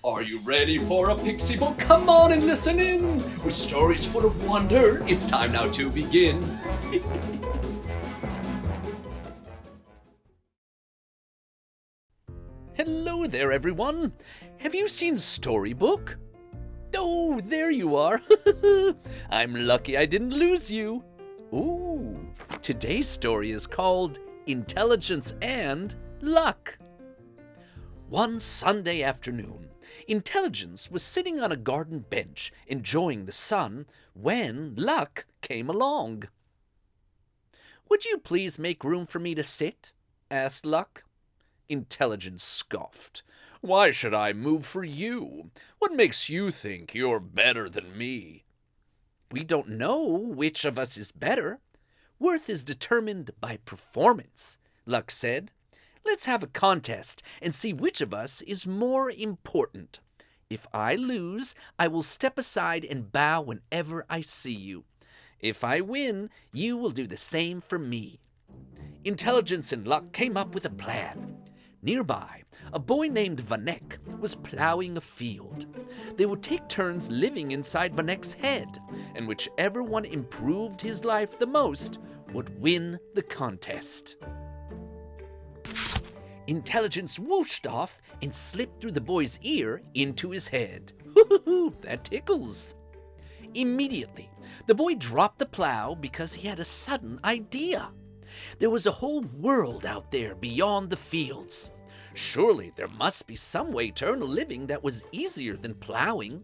Are you ready for a pixie book? Come on and listen in! With stories full of wonder, it's time now to begin. Hello there, everyone. Have you seen Storybook? Oh, there you are. I'm lucky I didn't lose you. Ooh, today's story is called Intelligence and Luck. One Sunday afternoon, Intelligence was sitting on a garden bench enjoying the sun when Luck came along. "Would you please make room for me to sit?" asked Luck. Intelligence scoffed. "Why should I move for you? What makes you think you're better than me?" "We don't know which of us is better. Worth is determined by performance," Luck said. "Let's have a contest and see which of us is more important. If I lose, I will step aside and bow whenever I see you. If I win, you will do the same for me." Intelligence and Luck came up with a plan. Nearby, a boy named Vanek was plowing a field. They would take turns living inside Vanek's head, and whichever one improved his life the most would win the contest. Intelligence whooshed off and slipped through the boy's ear into his head. Hoo-hoo-hoo, that tickles. Immediately, the boy dropped the plow because he had a sudden idea. There was a whole world out there beyond the fields. Surely there must be some way to earn a living that was easier than plowing.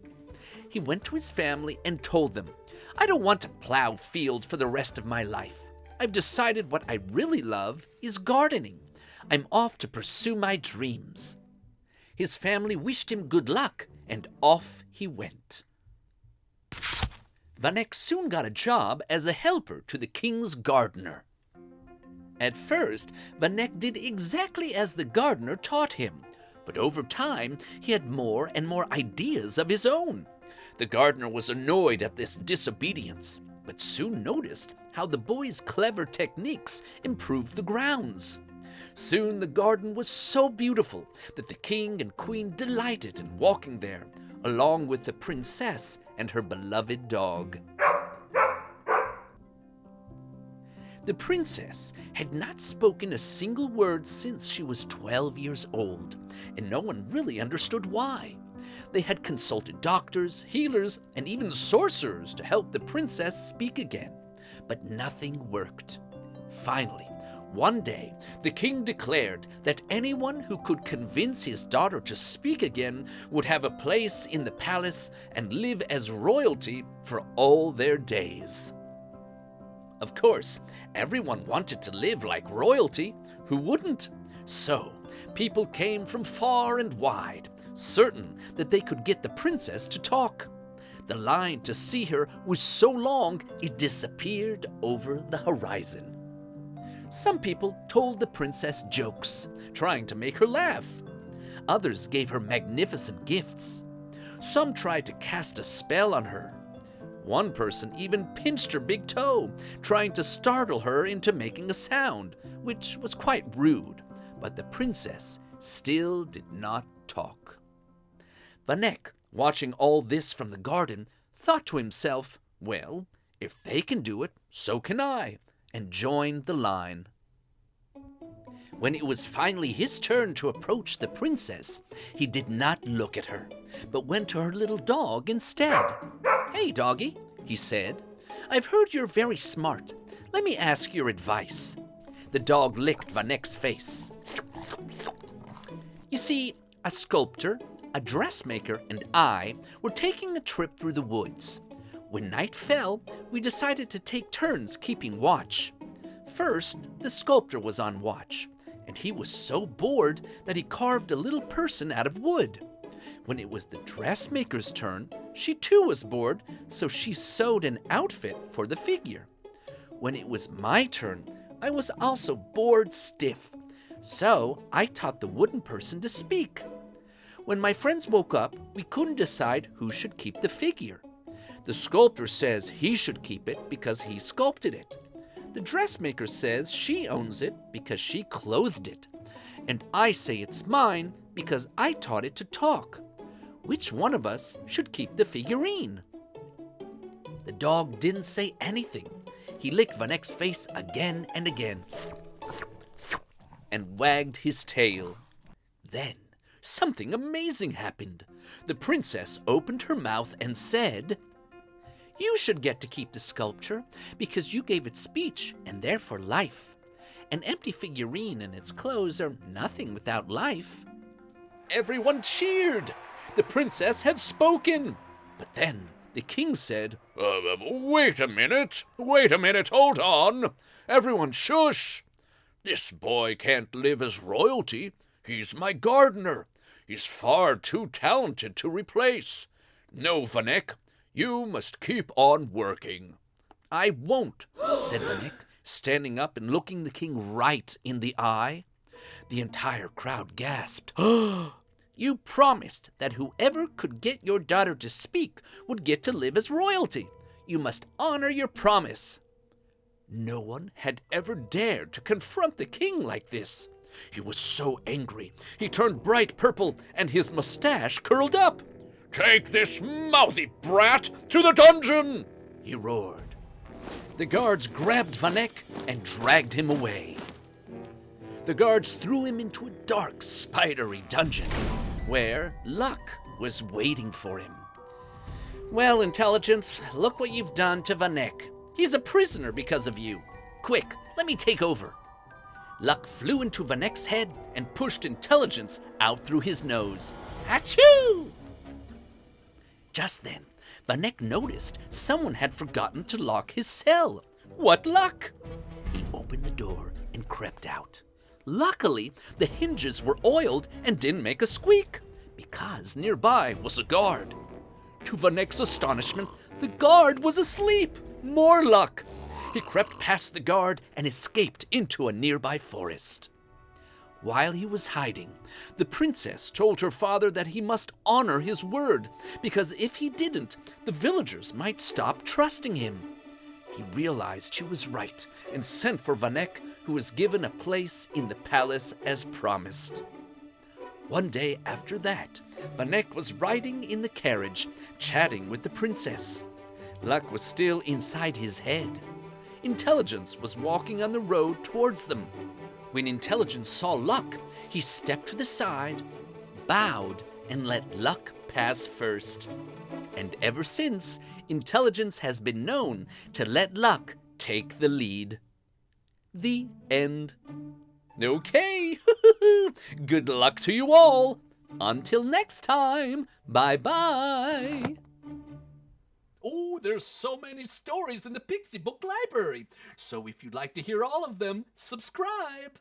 He went to his family and told them, "I don't want to plow fields for the rest of my life. I've decided what I really love is gardening. I'm off to pursue my dreams." His family wished him good luck, and off he went. Vanek soon got a job as a helper to the king's gardener. At first, Vanek did exactly as the gardener taught him, but over time he had more and more ideas of his own. The gardener was annoyed at this disobedience, but soon noticed how the boy's clever techniques improved the grounds. Soon the garden was so beautiful that the king and queen delighted in walking there, along with the princess and her beloved dog. The princess had not spoken a single word since she was 12 years old, and no one really understood why. They had consulted doctors, healers, and even sorcerers to help the princess speak again, but nothing worked. Finally, one day, the king declared that anyone who could convince his daughter to speak again would have a place in the palace and live as royalty for all their days. Of course, everyone wanted to live like royalty. Who wouldn't? So, people came from far and wide, certain that they could get the princess to talk. The line to see her was so long it disappeared over the horizon. Some people told the princess jokes, trying to make her laugh. Others gave her magnificent gifts. Some tried to cast a spell on her. One person even pinched her big toe, trying to startle her into making a sound, which was quite rude, but the princess still did not talk. Vanek, watching all this from the garden, thought to himself, "Well, if they can do it, so can I," and joined the line. When it was finally his turn to approach the princess, he did not look at her, but went to her little dog instead. "Hey, doggy," he said. "I've heard you're very smart. Let me ask your advice." The dog licked Vanek's face. "You see, a sculptor, a dressmaker, and I were taking a trip through the woods. When night fell, we decided to take turns keeping watch. First, the sculptor was on watch, and he was so bored that he carved a little person out of wood. When it was the dressmaker's turn, she too was bored, so she sewed an outfit for the figure. When it was my turn, I was also bored stiff, so I taught the wooden person to speak. When my friends woke up, we couldn't decide who should keep the figure. The sculptor says he should keep it because he sculpted it. The dressmaker says she owns it because she clothed it. And I say it's mine because I taught it to talk. which one of us should keep the figurine? The dog didn't say anything. He licked Vanek's face again and again and wagged his tail. Then something amazing happened. The princess opened her mouth and said, "You should get to keep the sculpture because you gave it speech and therefore life. An empty figurine and its clothes are nothing without life." Everyone cheered. The princess had spoken. But then the king said, Wait a minute, hold on. Everyone shush. This boy can't live as royalty. He's my gardener. He's far too talented to replace. No, Vanek, you must keep on working." "I won't," said Vanek, standing up and looking the king right in the eye. The entire crowd gasped. "You promised that whoever could get your daughter to speak would get to live as royalty. You must honor your promise." No one had ever dared to confront the king like this. He was so angry. He turned bright purple and his mustache curled up. "Take this mouthy brat to the dungeon!" he roared. The guards grabbed Vanek and dragged him away. The guards threw him into a dark, spidery dungeon where Luck was waiting for him. "Well, Intelligence, look what you've done to Vanek. He's a prisoner because of you. Quick, let me take over." Luck flew into Vanek's head and pushed Intelligence out through his nose. Achoo! Just then, Vanek noticed someone had forgotten to lock his cell. What luck! He opened the door and crept out. Luckily, the hinges were oiled and didn't make a squeak, because nearby was a guard. To Vanek's astonishment, the guard was asleep. More luck! He crept past the guard and escaped into a nearby forest. While he was hiding, the princess told her father that he must honor his word, because if he didn't, the villagers might stop trusting him. He realized she was right and sent for Vanek, who was given a place in the palace as promised. One day after that, Vanek was riding in the carriage, chatting with the princess. Luck was still inside his head. Intelligence was walking on the road towards them. When Intelligence saw Luck, he stepped to the side, bowed, and let Luck pass first. And ever since, Intelligence has been known to let Luck take the lead. The end. Okay, good luck to you all. Until next time, bye-bye. Oh, there's so many stories in the Pixie Book Library. So if you'd like to hear all of them, subscribe.